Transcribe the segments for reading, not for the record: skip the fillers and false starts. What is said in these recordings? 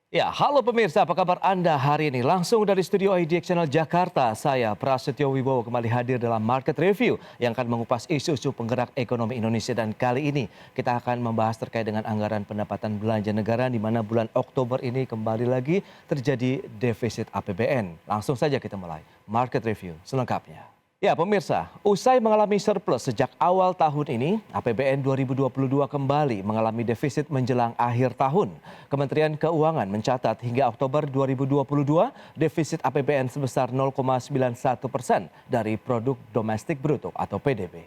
Ya, halo pemirsa, apa kabar Anda hari ini? Langsung dari studio IDX Channel Jakarta, saya Prasetyo Wibowo kembali hadir dalam Market Review yang akan mengupas isu-isu penggerak ekonomi Indonesia. Dan kali ini kita akan membahas terkait dengan anggaran pendapatan belanja negara di mana bulan Oktober ini kembali lagi terjadi defisit APBN. Langsung saja kita mulai Market Review selengkapnya. Ya pemirsa, usai mengalami surplus sejak awal tahun ini, APBN 2022 kembali mengalami defisit menjelang akhir tahun. Kementerian Keuangan mencatat hingga Oktober 2022, defisit APBN sebesar 0,91% dari produk domestik bruto atau PDB.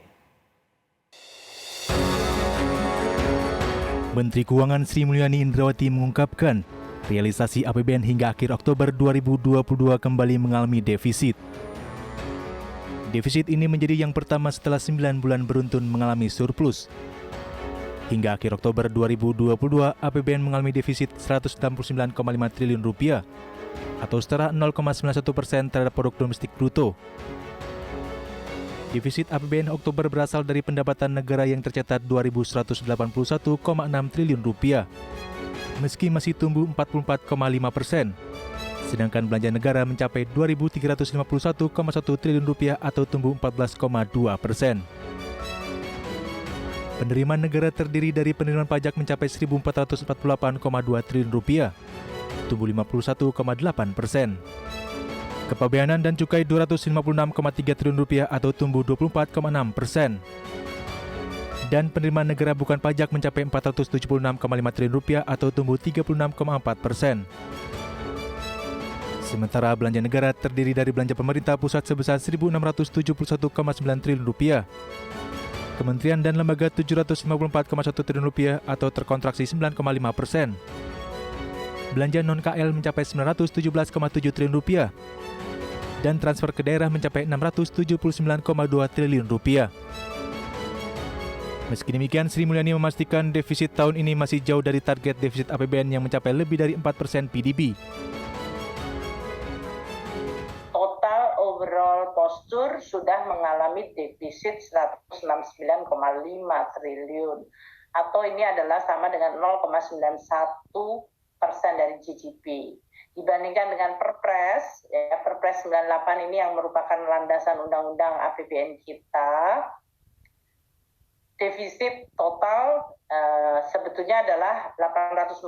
Menteri Keuangan Sri Mulyani Indrawati mengungkapkan, realisasi APBN hingga akhir Oktober 2022 kembali mengalami defisit. Defisit ini menjadi yang pertama setelah 9 bulan beruntun mengalami surplus. Hingga akhir Oktober 2022, APBN mengalami defisit Rp169,5 triliun atau setara 0,91% terhadap produk domestik bruto. Defisit APBN Oktober berasal dari pendapatan negara yang tercatat Rp2.181,6 triliun, meski masih tumbuh 44,5%. Sedangkan belanja negara mencapai Rp2.351,1 triliun atau tumbuh 14,2%. Penerimaan negara terdiri dari penerimaan pajak mencapai Rp1.448,2 triliun, tumbuh 51,8%. Kepabeanan dan cukai Rp256,3 triliun atau tumbuh 24,6%. Dan penerimaan negara bukan pajak mencapai Rp476,5 triliun atau tumbuh 36,4%. Sementara belanja negara terdiri dari belanja pemerintah pusat sebesar Rp1.671,9 triliun, kementerian dan lembaga Rp754,1 triliun atau terkontraksi 9,5%. Belanja non-KL mencapai Rp917,7 triliun dan transfer ke daerah mencapai Rp679,2 triliun. Meski demikian, Sri Mulyani memastikan defisit tahun ini masih jauh dari target defisit APBN yang mencapai lebih dari 4% PDB. Overall postur sudah mengalami defisit 169,5 triliun atau ini adalah sama dengan 0,91% dari GDP. Dibandingkan dengan Perpres, Perpres 98 ini yang merupakan landasan undang-undang APBN kita, defisit total sebetulnya adalah 840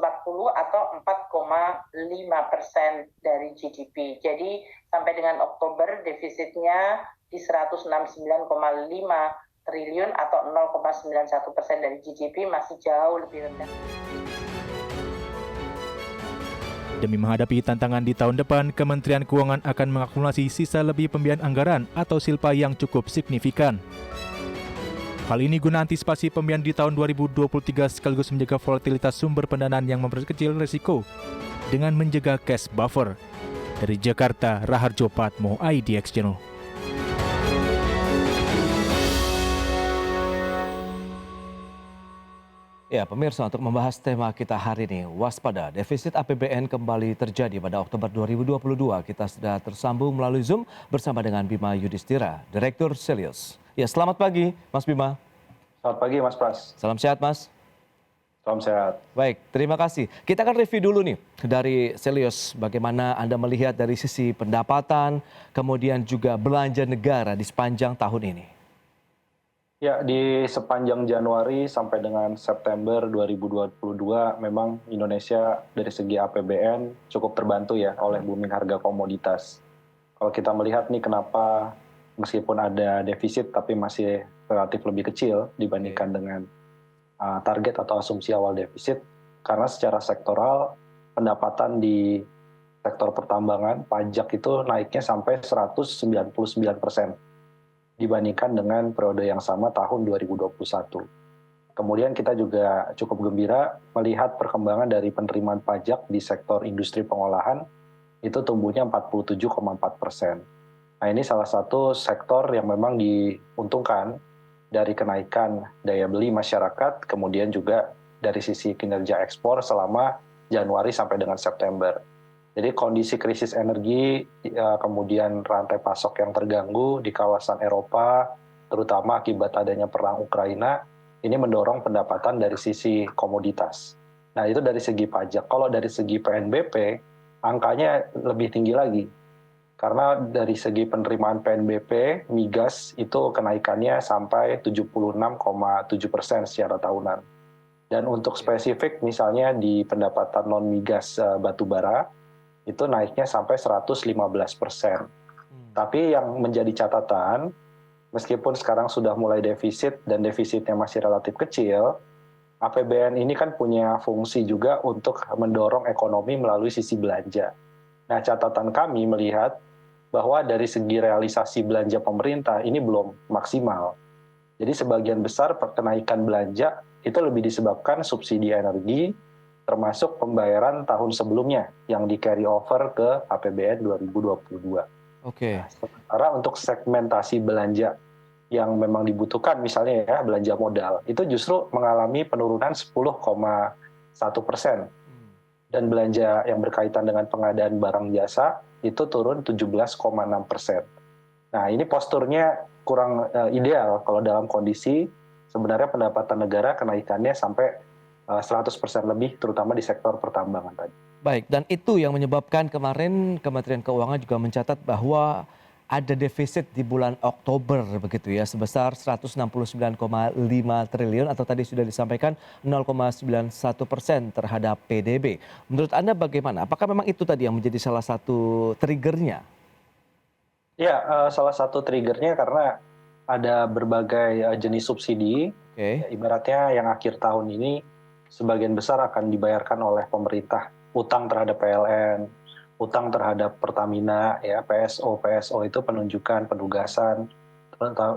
atau 4,5% dari GDP. Jadi sampai dengan Oktober defisitnya di 169,5 triliun atau 0,91% dari GDP masih jauh lebih rendah. Demi menghadapi tantangan di tahun depan, Kementerian Keuangan akan mengakumulasi sisa lebih pembiayaan anggaran atau silpa yang cukup signifikan. Hal ini guna antisipasi pembiayaan di tahun 2023 sekaligus menjaga volatilitas sumber pendanaan yang memperkecil risiko dengan menjaga cash buffer. Dari Jakarta, Raharjo Patmo, IDX Channel. Ya pemirsa, untuk membahas tema kita hari ini, waspada defisit APBN kembali terjadi pada Oktober 2022. Kita sudah tersambung melalui Zoom bersama dengan Bima Yudhistira, Direktur Selius. Ya, selamat pagi Mas Bima. Selamat pagi Mas Pras. Salam sehat Mas. Salam sehat. Baik, terima kasih. Kita akan review dulu nih dari Selius, bagaimana Anda melihat dari sisi pendapatan, kemudian juga belanja negara di sepanjang tahun ini. Ya, di sepanjang Januari sampai dengan September 2022 memang Indonesia dari segi APBN cukup terbantu ya oleh booming harga komoditas. Kalau kita melihat nih kenapa meskipun ada defisit tapi masih relatif lebih kecil dibandingkan dengan target atau asumsi awal defisit, karena secara sektoral pendapatan di sektor pertambangan pajak itu naiknya sampai 199% dibandingkan dengan periode yang sama tahun 2021. Kemudian kita juga cukup gembira melihat perkembangan dari penerimaan pajak di sektor industri pengolahan itu tumbuhnya 47,4%. Nah, ini salah satu sektor yang memang diuntungkan dari kenaikan daya beli masyarakat, kemudian juga dari sisi kinerja ekspor selama Januari sampai dengan September. Jadi kondisi krisis energi, kemudian rantai pasok yang terganggu di kawasan Eropa, terutama akibat adanya perang Ukraina, ini mendorong pendapatan dari sisi komoditas. Nah, itu dari segi pajak. Kalau dari segi PNBP, angkanya lebih tinggi lagi. Karena dari segi penerimaan PNBP, migas itu kenaikannya sampai 76,7% secara tahunan. Dan untuk spesifik, misalnya di pendapatan non-migas batubara, itu naiknya sampai 115%. Tapi yang menjadi catatan, meskipun sekarang sudah mulai defisit dan defisitnya masih relatif kecil, APBN ini kan punya fungsi juga untuk mendorong ekonomi melalui sisi belanja. Nah, catatan kami melihat bahwa dari segi realisasi belanja pemerintah ini belum maksimal. Jadi sebagian besar kenaikan belanja itu lebih disebabkan subsidi energi, termasuk pembayaran tahun sebelumnya yang di carry over ke APBN 2022. Oke. Sementara untuk segmentasi belanja yang memang dibutuhkan, misalnya ya belanja modal, itu justru mengalami penurunan 10,1%. Dan belanja yang berkaitan dengan pengadaan barang jasa itu turun 17,6%. Nah, ini posturnya kurang ideal kalau dalam kondisi sebenarnya pendapatan negara kenaikannya sampai 100% lebih, terutama di sektor pertambangan tadi. Baik, dan itu yang menyebabkan kemarin Kementerian Keuangan juga mencatat bahwa ada defisit di bulan Oktober begitu ya, sebesar 169,5 triliun atau tadi sudah disampaikan 0,91% terhadap PDB. Menurut Anda bagaimana? Apakah memang itu tadi yang menjadi salah satu triggernya? Ya, salah satu triggernya karena ada berbagai jenis subsidi. Oke. Ibaratnya yang akhir tahun ini sebagian besar akan dibayarkan oleh pemerintah. Utang terhadap PLN, utang terhadap Pertamina, ya PSO itu penunjukan penugasan,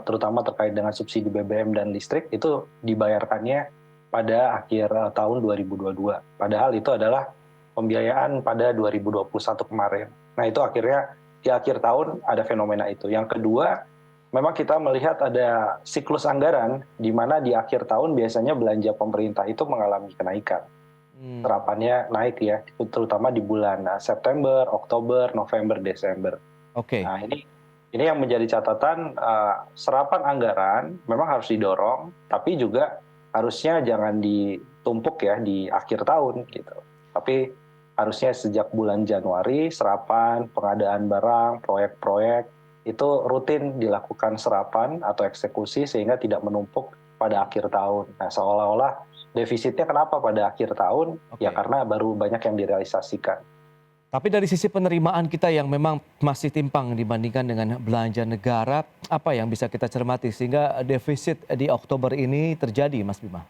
terutama terkait dengan subsidi BBM dan listrik itu dibayarkannya pada akhir tahun 2022. Padahal itu adalah pembiayaan pada 2021 kemarin. Nah, itu akhirnya di akhir tahun ada fenomena itu. Yang kedua, memang kita melihat ada siklus anggaran di mana di akhir tahun biasanya belanja pemerintah itu mengalami kenaikan. Serapannya naik ya, terutama di bulan September, Oktober, November, Desember. Oke. Nah, ini yang menjadi catatan, serapan anggaran memang harus didorong, tapi juga harusnya jangan ditumpuk ya di akhir tahun gitu. Tapi harusnya sejak bulan Januari serapan, pengadaan barang, proyek-proyek itu rutin dilakukan serapan atau eksekusi sehingga tidak menumpuk pada akhir tahun. Nah, seolah-olah defisitnya kenapa pada akhir tahun? Oke. Ya karena baru banyak yang direalisasikan. Tapi dari sisi penerimaan kita yang memang masih timpang dibandingkan dengan belanja negara, apa yang bisa kita cermati sehingga defisit di Oktober ini terjadi, Mas Bima?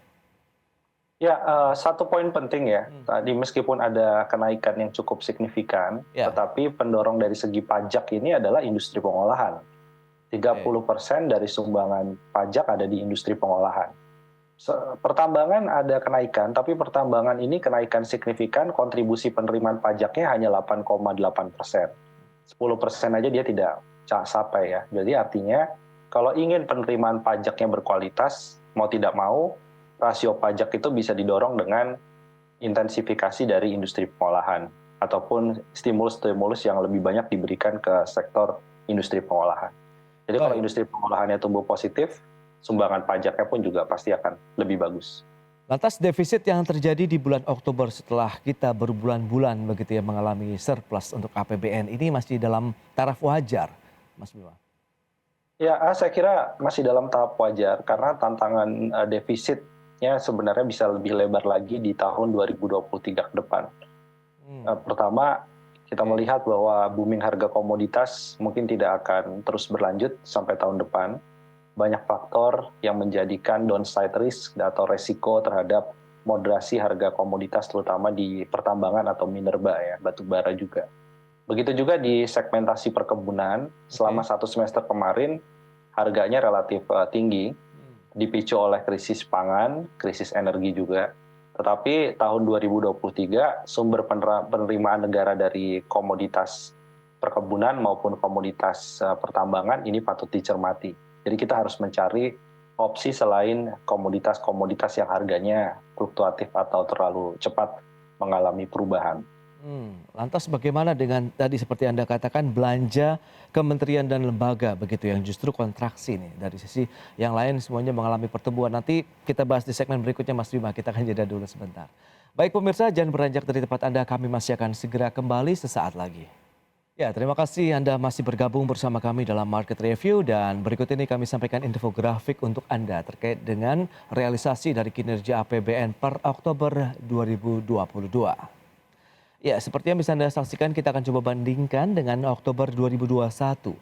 Ya, satu poin penting ya, tadi meskipun ada kenaikan yang cukup signifikan, Ya. tetapi pendorong dari segi pajak ini adalah industri pengolahan. 30% dari sumbangan pajak ada di industri pengolahan. Pertambangan ada kenaikan, tapi pertambangan ini kenaikan signifikan, kontribusi penerimaan pajaknya hanya 8,8%. 10% aja dia tidak sampai ya. Jadi artinya kalau ingin penerimaan pajaknya berkualitas, mau tidak mau, rasio pajak itu bisa didorong dengan intensifikasi dari industri pengolahan ataupun stimulus-stimulus yang lebih banyak diberikan ke sektor industri pengolahan. Jadi kalau industri pengolahannya tumbuh positif, sumbangan pajaknya pun juga pasti akan lebih bagus. Lantas defisit yang terjadi di bulan Oktober setelah kita berbulan-bulan begitu ya mengalami surplus untuk APBN ini masih dalam taraf wajar, Mas Bima? Ya, saya kira masih dalam tahap wajar karena tantangan defisitnya sebenarnya bisa lebih lebar lagi di tahun 2023 ke depan. Pertama, kita melihat bahwa booming harga komoditas mungkin tidak akan terus berlanjut sampai tahun depan. Banyak faktor yang menjadikan downside risk atau resiko terhadap moderasi harga komoditas terutama di pertambangan atau minerba ya, batu bara juga. Begitu juga di segmentasi perkebunan, selama 1 semester kemarin harganya relatif tinggi, dipicu oleh krisis pangan, krisis energi juga. Tetapi tahun 2023 sumber penerimaan negara dari komoditas perkebunan maupun komoditas pertambangan ini patut dicermati. Jadi kita harus mencari opsi selain komoditas-komoditas yang harganya fluktuatif atau terlalu cepat mengalami perubahan. Lantas bagaimana dengan tadi seperti Anda katakan belanja kementerian dan lembaga begitu yang justru kontraksi nih. Dari sisi yang lain semuanya mengalami pertumbuhan. Nanti kita bahas di segmen berikutnya Mas Bima, kita akan jeda dulu sebentar. Baik pemirsa, jangan beranjak dari tempat Anda, kami masih akan segera kembali sesaat lagi. Ya, terima kasih Anda masih bergabung bersama kami dalam Market Review dan berikut ini kami sampaikan infografik untuk Anda terkait dengan realisasi dari kinerja APBN per Oktober 2022. Ya, seperti yang bisa Anda saksikan, kita akan coba bandingkan dengan Oktober 2021.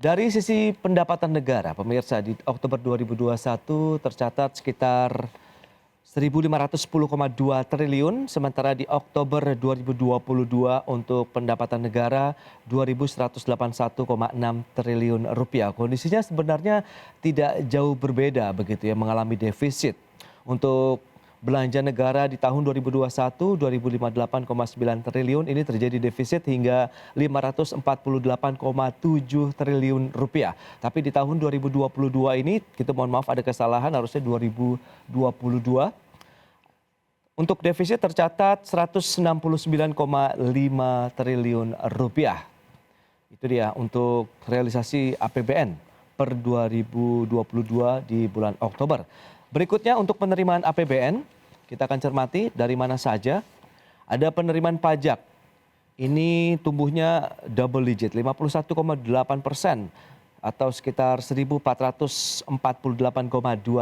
Dari sisi pendapatan negara, pemirsa, di Oktober 2021 tercatat sekitar 1.510,2 triliun, sementara di Oktober 2022 untuk pendapatan negara 2.181,6 triliun rupiah. Kondisinya sebenarnya tidak jauh berbeda begitu ya, mengalami defisit. Untuk belanja negara di tahun 2021 2.058,9 triliun ini terjadi defisit hingga 548,7 triliun rupiah. Tapi di tahun 2022 ini kita mohon maaf ada kesalahan, harusnya 2022. Untuk defisit tercatat 169,5 triliun rupiah. Itu dia untuk realisasi APBN per 2022 di bulan Oktober. Berikutnya untuk penerimaan APBN, kita akan cermati dari mana saja. Ada penerimaan pajak, ini tumbuhnya double digit, 51,8% atau sekitar 1.448,2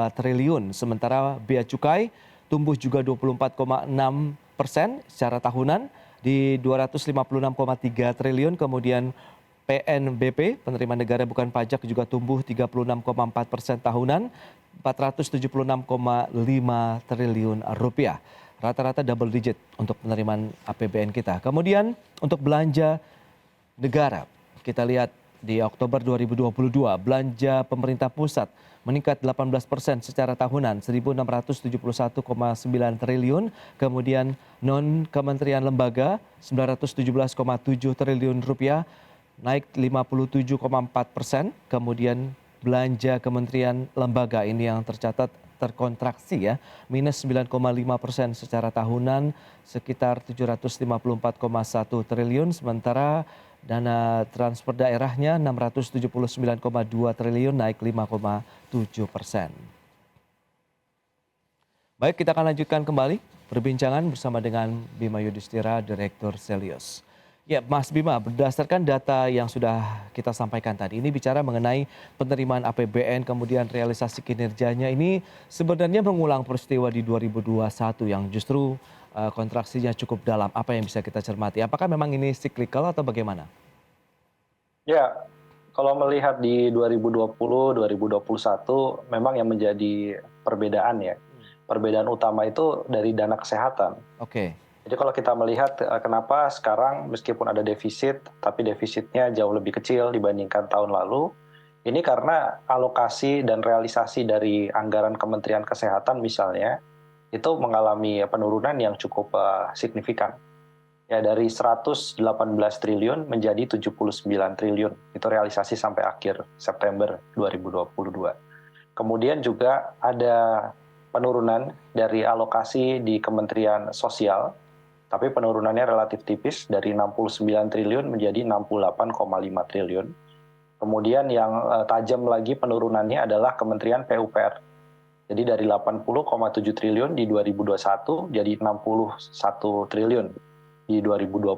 triliun. Sementara bea cukai tumbuh juga 24,6% secara tahunan di 256,3 triliun. Kemudian PNBP, penerimaan negara bukan pajak, juga tumbuh 36,4% tahunan, 476,5 triliun rupiah. Rata-rata double digit untuk penerimaan APBN kita. Kemudian untuk belanja negara, kita lihat di Oktober 2022, belanja pemerintah pusat meningkat 18% secara tahunan, 1.671,9 triliun. Kemudian non-kementerian lembaga 917,7 triliun rupiah, naik 57,4%. Kemudian belanja kementerian lembaga ini yang tercatat terkontraksi ya, minus 9,5% secara tahunan, sekitar 754,1 triliun. Sementara dana transfer daerahnya 679,2 triliun, naik 5,7%. Baik, kita akan lanjutkan kembali perbincangan bersama dengan Bima Yudhistira, Direktur Selius. Ya, Mas Bima, berdasarkan data yang sudah kita sampaikan tadi, ini bicara mengenai penerimaan APBN, kemudian realisasi kinerjanya ini sebenarnya mengulang peristiwa di 2021 yang justru kontraksinya cukup dalam. Apa yang bisa kita cermati? Apakah memang ini cyclical atau bagaimana? Ya, kalau melihat di 2020-2021 memang yang menjadi perbedaan ya. Perbedaan utama itu dari dana kesehatan. Oke. Jadi kalau kita melihat kenapa sekarang meskipun ada defisit, tapi defisitnya jauh lebih kecil dibandingkan tahun lalu, ini karena alokasi dan realisasi dari anggaran Kementerian Kesehatan misalnya, itu mengalami penurunan yang cukup signifikan. Ya, dari 118 triliun menjadi 79 triliun, itu realisasi sampai akhir September 2022. Kemudian juga ada penurunan dari alokasi di Kementerian Sosial, tapi penurunannya relatif tipis dari 69 triliun menjadi 68,5 triliun. Kemudian yang tajam lagi penurunannya adalah Kementerian PUPR. Jadi dari 80,7 triliun di 2021 jadi 61 triliun di 2022.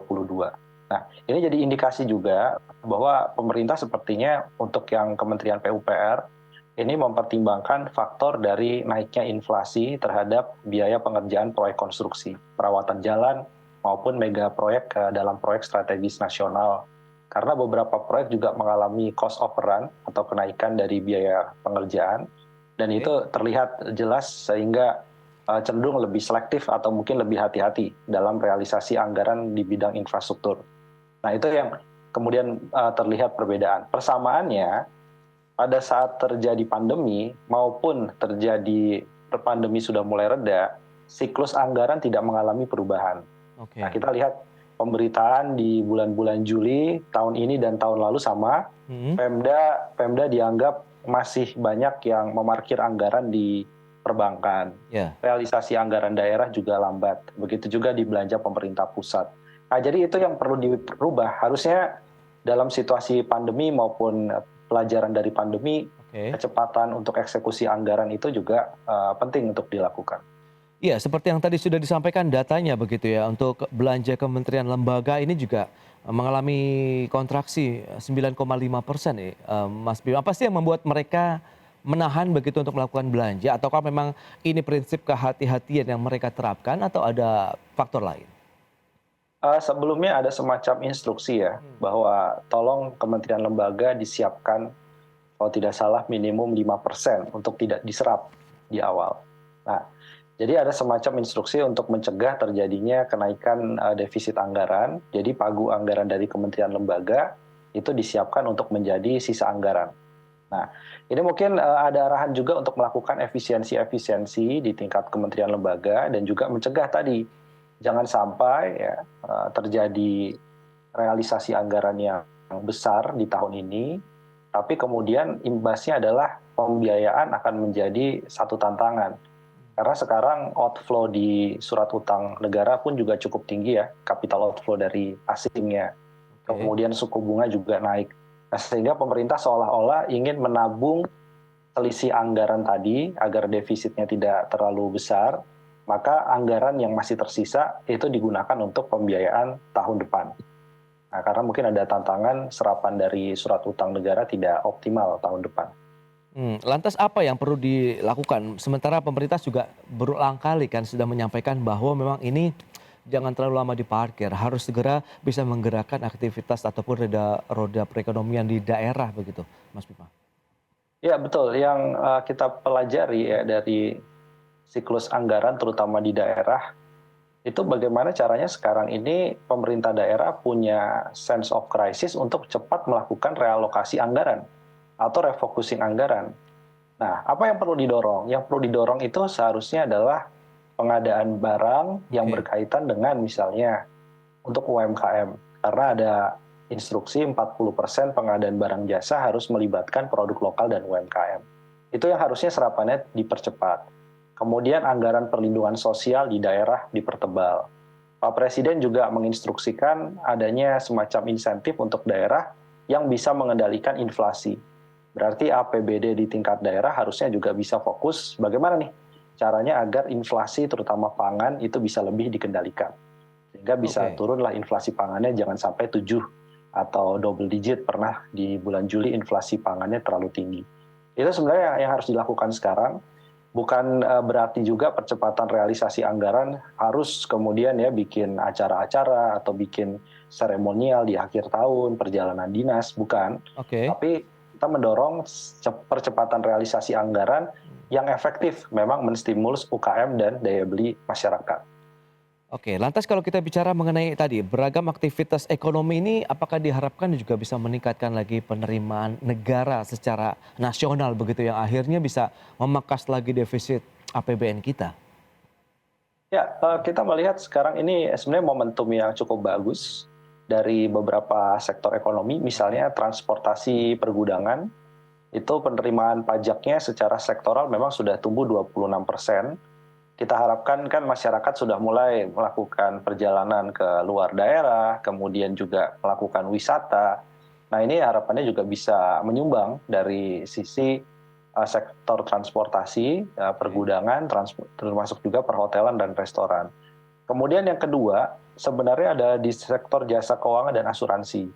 Nah, ini jadi indikasi juga bahwa pemerintah sepertinya untuk yang Kementerian PUPR ini mempertimbangkan faktor dari naiknya inflasi terhadap biaya pengerjaan proyek konstruksi, perawatan jalan, maupun mega proyek dalam proyek strategis nasional. Karena beberapa proyek juga mengalami cost overrun atau kenaikan dari biaya pengerjaan, dan itu terlihat jelas sehingga cenderung lebih selektif atau mungkin lebih hati-hati dalam realisasi anggaran di bidang infrastruktur. Nah, itu yang kemudian terlihat perbedaan. Persamaannya, pada saat terjadi pandemi maupun terjadi pandemi sudah mulai reda, siklus anggaran tidak mengalami perubahan. Okay. Nah, kita lihat pemberitaan di bulan-bulan Juli tahun ini dan tahun lalu sama. Pemda dianggap masih banyak yang memarkir anggaran di perbankan. Ya. Realisasi anggaran daerah juga lambat. Begitu juga di belanja pemerintah pusat. Nah, jadi itu yang perlu dirubah. Harusnya dalam situasi pandemi maupun pelajaran dari pandemi, Oke. kecepatan untuk eksekusi anggaran itu juga penting untuk dilakukan. Iya, seperti yang tadi sudah disampaikan datanya begitu ya, untuk belanja kementerian lembaga ini juga mengalami kontraksi 9,5% ya, Mas Bima. Apa sih yang membuat mereka menahan begitu untuk melakukan belanja? Ataukah memang ini prinsip kehati-hatian yang mereka terapkan atau ada faktor lain? Sebelumnya ada semacam instruksi ya, bahwa tolong kementerian lembaga disiapkan, kalau tidak salah minimum 5% untuk tidak diserap di awal. Nah, jadi ada semacam instruksi untuk mencegah terjadinya kenaikan defisit anggaran. Jadi pagu anggaran dari kementerian lembaga itu disiapkan untuk menjadi sisa anggaran. Nah, ini mungkin ada arahan juga untuk melakukan efisiensi-efisiensi di tingkat kementerian lembaga dan juga mencegah tadi jangan sampai ya terjadi realisasi anggaran yang besar di tahun ini, tapi kemudian imbasnya adalah pembiayaan akan menjadi satu tantangan. Karena sekarang outflow di surat utang negara pun juga cukup tinggi ya, capital outflow dari asingnya. Kemudian suku bunga juga naik. Nah, sehingga pemerintah seolah-olah ingin menabung selisih anggaran tadi agar defisitnya tidak terlalu besar, maka anggaran yang masih tersisa itu digunakan untuk pembiayaan tahun depan. Nah, karena mungkin ada tantangan serapan dari surat utang negara tidak optimal tahun depan. Lantas apa yang perlu dilakukan? Sementara pemerintah juga berulang kali kan sudah menyampaikan bahwa memang ini jangan terlalu lama diparkir, harus segera bisa menggerakkan aktivitas ataupun roda perekonomian di daerah begitu, Mas Bima. Ya betul, yang kita pelajari ya dari siklus anggaran terutama di daerah, itu bagaimana caranya sekarang ini pemerintah daerah punya sense of crisis untuk cepat melakukan realokasi anggaran atau refocusing anggaran. Nah, apa yang perlu didorong? Yang perlu didorong itu seharusnya adalah pengadaan barang yang berkaitan dengan misalnya untuk UMKM. Karena ada instruksi 40% pengadaan barang jasa harus melibatkan produk lokal dan UMKM. Itu yang harusnya serapannya dipercepat. Kemudian anggaran perlindungan sosial di daerah dipertebal. Pak Presiden juga menginstruksikan adanya semacam insentif untuk daerah yang bisa mengendalikan inflasi. Berarti APBD di tingkat daerah harusnya juga bisa fokus bagaimana nih caranya agar inflasi terutama pangan itu bisa lebih dikendalikan. Sehingga bisa turunlah inflasi pangannya jangan sampai 7 atau double digit, pernah di bulan Juli inflasi pangannya terlalu tinggi. Itu sebenarnya yang harus dilakukan sekarang. Bukan berarti juga percepatan realisasi anggaran harus kemudian ya bikin acara-acara atau bikin seremonial di akhir tahun, perjalanan dinas, bukan. Tapi kita mendorong percepatan realisasi anggaran yang efektif memang menstimulus UKM dan daya beli masyarakat. Oke, lantas kalau kita bicara mengenai tadi beragam aktivitas ekonomi ini, apakah diharapkan juga bisa meningkatkan lagi penerimaan negara secara nasional begitu yang akhirnya bisa memangkas lagi defisit APBN kita? Ya, kita melihat sekarang ini sebenarnya momentum yang cukup bagus dari beberapa sektor ekonomi, misalnya transportasi pergudangan, itu penerimaan pajaknya secara sektoral memang sudah tumbuh 26%. Kita harapkan kan masyarakat sudah mulai melakukan perjalanan ke luar daerah, kemudian juga melakukan wisata. Nah, ini harapannya juga bisa menyumbang dari sisi sektor transportasi, pergudangan, termasuk juga perhotelan dan restoran. Kemudian yang kedua, sebenarnya ada di sektor jasa keuangan dan asuransi.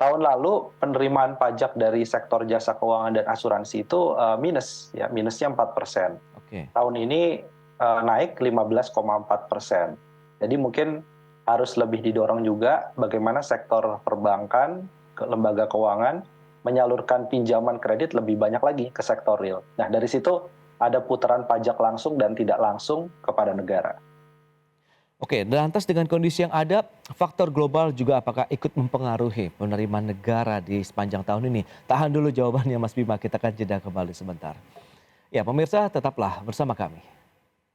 Tahun lalu penerimaan pajak dari sektor jasa keuangan dan asuransi itu minusnya 4%. Tahun ini naik 15,4%. Jadi mungkin harus lebih didorong juga bagaimana sektor perbankan, lembaga keuangan menyalurkan pinjaman kredit lebih banyak lagi ke sektor real. Nah, dari situ ada putaran pajak langsung dan tidak langsung kepada negara. Oke, lantas dengan kondisi yang ada, faktor global juga apakah ikut mempengaruhi penerimaan negara di sepanjang tahun ini? Tahan dulu jawabannya Mas Bima, kita akan jeda kembali sebentar. Ya pemirsa, tetaplah bersama kami.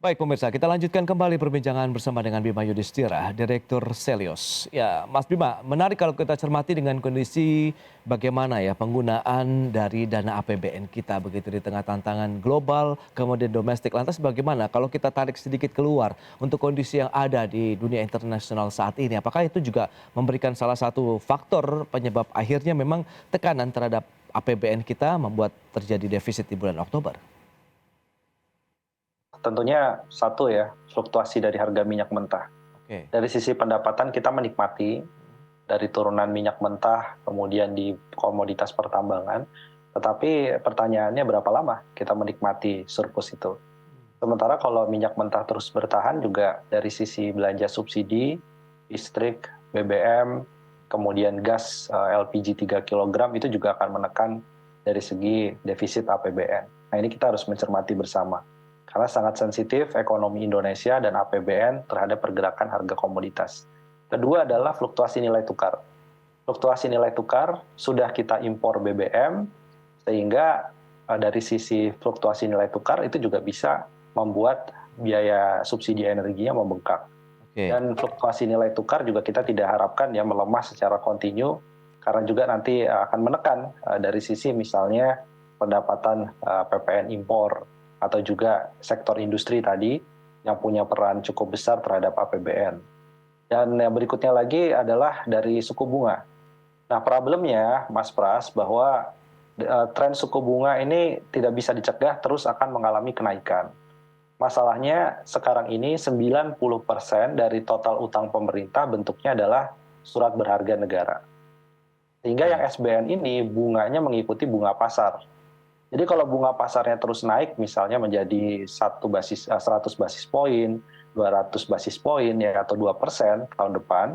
Baik pemirsa, kita lanjutkan kembali perbincangan bersama dengan Bima Yudhistira, Direktur Selios. Ya, Mas Bima, menarik kalau kita cermati dengan kondisi bagaimana ya penggunaan dari dana APBN kita begitu di tengah tantangan global, kemudian domestik. Lantas bagaimana kalau kita tarik sedikit keluar untuk kondisi yang ada di dunia internasional saat ini? Apakah itu juga memberikan salah satu faktor penyebab akhirnya memang tekanan terhadap APBN kita membuat terjadi defisit di bulan Oktober? Tentunya satu ya, fluktuasi dari harga minyak mentah. Oke. Dari sisi pendapatan kita menikmati dari turunan minyak mentah, kemudian di komoditas pertambangan. Tetapi pertanyaannya berapa lama kita menikmati surplus itu? Sementara kalau minyak mentah terus bertahan juga dari sisi belanja subsidi, listrik, BBM, kemudian gas LPG 3 kg itu juga akan menekan dari segi defisit APBN. Nah ini kita harus mencermati bersama. Karena sangat sensitif ekonomi Indonesia dan APBN terhadap pergerakan harga komoditas. Kedua adalah fluktuasi nilai tukar. Fluktuasi nilai tukar sudah kita impor BBM, sehingga dari sisi fluktuasi nilai tukar itu juga bisa membuat biaya subsidi energinya membengkak. Oke. Dan fluktuasi nilai tukar juga kita tidak harapkan ya melemah secara kontinu, karena juga nanti akan menekan dari sisi misalnya pendapatan PPN impor, atau juga sektor industri tadi yang punya peran cukup besar terhadap APBN. Dan yang berikutnya lagi adalah dari suku bunga. Nah problemnya Mas Pras bahwa tren suku bunga ini tidak bisa dicegah terus akan mengalami kenaikan. Masalahnya sekarang ini 90% dari total utang pemerintah bentuknya adalah surat berharga negara. Sehingga yang SBN ini bunganya mengikuti bunga pasar. Jadi kalau bunga pasarnya terus naik, misalnya menjadi 100 basis poin, 200 basis poin, ya atau 2% tahun depan,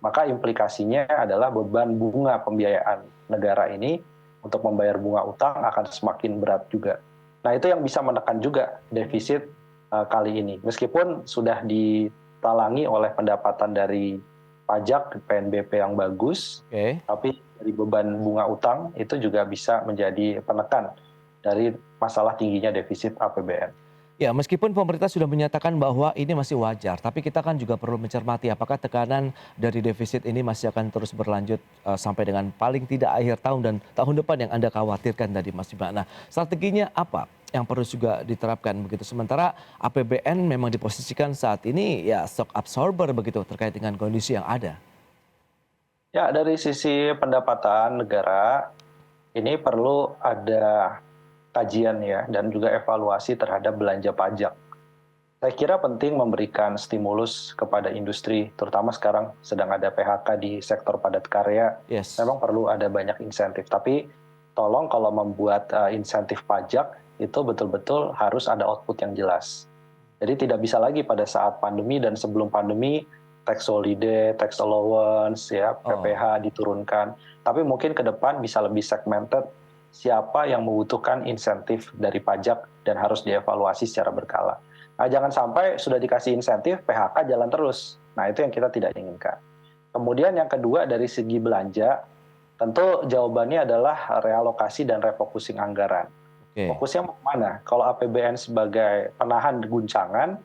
maka implikasinya adalah beban bunga pembiayaan negara ini untuk membayar bunga utang akan semakin berat juga. Nah itu yang bisa menekan juga defisit kali ini. Meskipun sudah ditalangi oleh pendapatan dari pajak PNBP yang bagus, tapi dari beban bunga utang itu juga bisa menjadi penekan dari masalah tingginya defisit APBN. Ya, meskipun pemerintah sudah menyatakan bahwa ini masih wajar, tapi kita kan juga perlu mencermati apakah tekanan dari defisit ini masih akan terus berlanjut sampai dengan paling tidak akhir tahun dan tahun depan yang Anda khawatirkan tadi Mas Bima. Nah, strateginya apa yang perlu juga diterapkan begitu? Sementara APBN memang diposisikan saat ini ya shock absorber begitu terkait dengan kondisi yang ada. Ya, dari sisi pendapatan negara, ini perlu ada kajian ya dan juga evaluasi terhadap belanja pajak. Saya kira penting memberikan stimulus kepada industri, terutama sekarang sedang ada PHK di sektor padat karya. Yes. Memang perlu ada banyak insentif, tapi tolong kalau membuat insentif pajak itu betul-betul harus ada output yang jelas. Jadi tidak bisa lagi pada saat pandemi dan sebelum pandemi tax holiday, tax allowance, ya PPh diturunkan. Tapi mungkin ke depan bisa lebih segmented siapa yang membutuhkan insentif dari pajak dan harus dievaluasi secara berkala. Nah, jangan sampai sudah dikasih insentif, PHK jalan terus. Nah, itu yang kita tidak inginkan. Kemudian yang kedua dari segi belanja, tentu jawabannya adalah realokasi dan refocusing anggaran. Fokusnya mau kemana? Kalau APBN sebagai penahan guncangan,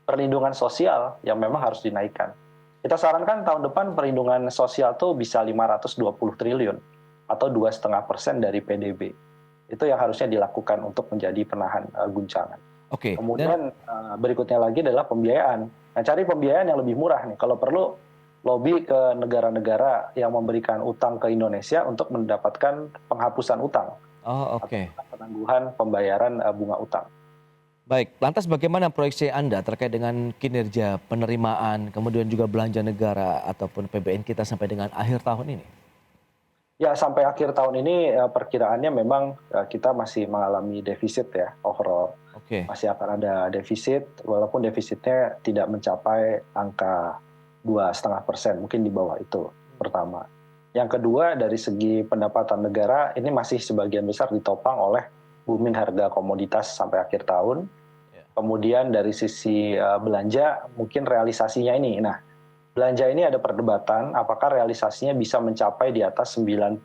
perlindungan sosial yang memang harus dinaikkan. Kita sarankan tahun depan perlindungan sosial tuh bisa 520 triliun. Atau 2,5% dari PDB. Itu yang harusnya dilakukan untuk menjadi penahan guncangan. Kemudian berikutnya lagi adalah pembiayaan. Nah, cari pembiayaan yang lebih murah nih. Kalau perlu, lobby ke negara-negara yang memberikan utang ke Indonesia untuk mendapatkan penghapusan utang. Atau penangguhan pembayaran bunga utang. Baik, lantas bagaimana proyeksi Anda terkait dengan kinerja penerimaan, kemudian juga belanja negara ataupun PBN kita sampai dengan akhir tahun ini? Ya, sampai akhir tahun ini perkiraannya memang kita masih mengalami defisit ya overall. Masih akan ada defisit, walaupun defisitnya tidak mencapai angka 2,5%, mungkin di bawah itu pertama. Yang kedua dari segi pendapatan negara ini masih sebagian besar ditopang oleh booming harga komoditas sampai akhir tahun. Kemudian dari sisi belanja mungkin realisasinya ini. Nah, belanja ini ada perdebatan apakah realisasinya bisa mencapai di atas 90%.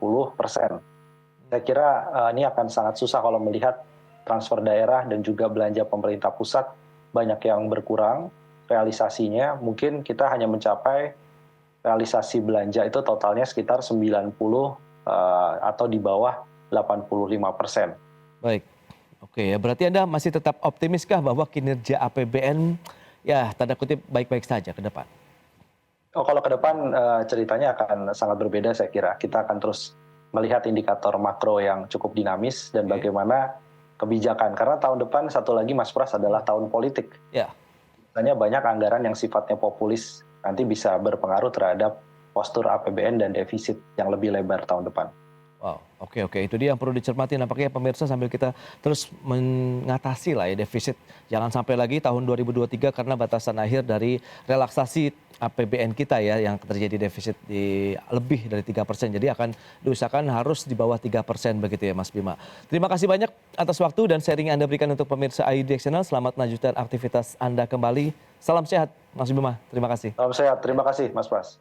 Saya kira ini akan sangat susah kalau melihat transfer daerah dan juga belanja pemerintah pusat banyak yang berkurang realisasinya. Mungkin kita hanya mencapai realisasi belanja itu totalnya sekitar 90 atau di bawah 85%. Baik, oke ya berarti Anda masih tetap optimiskah bahwa kinerja APBN ya tanda kutip baik-baik saja ke depan? Oh, kalau ke depan ceritanya akan sangat berbeda saya kira. Kita akan terus melihat indikator makro yang cukup dinamis dan Oke. bagaimana kebijakan. Karena tahun depan satu lagi Mas Pras adalah tahun politik. Ya. Misalnya banyak anggaran yang sifatnya populis nanti bisa berpengaruh terhadap postur APBN dan defisit yang lebih lebar tahun depan. Wow, oke, itu dia yang perlu dicermati nampaknya pemirsa sambil kita terus mengatasi lah ya defisit. Jangan sampai lagi tahun 2023 karena batasan akhir dari relaksasi APBN kita ya yang terjadi defisit di lebih dari 3%. Jadi akan diusahakan harus di bawah 3% begitu ya Mas Bima. Terima kasih banyak atas waktu dan sharing Anda berikan untuk pemirsa iDirectional. Selamat melanjutkan aktivitas Anda kembali. Salam sehat Mas Bima, terima kasih. Salam sehat, terima kasih Mas Pras.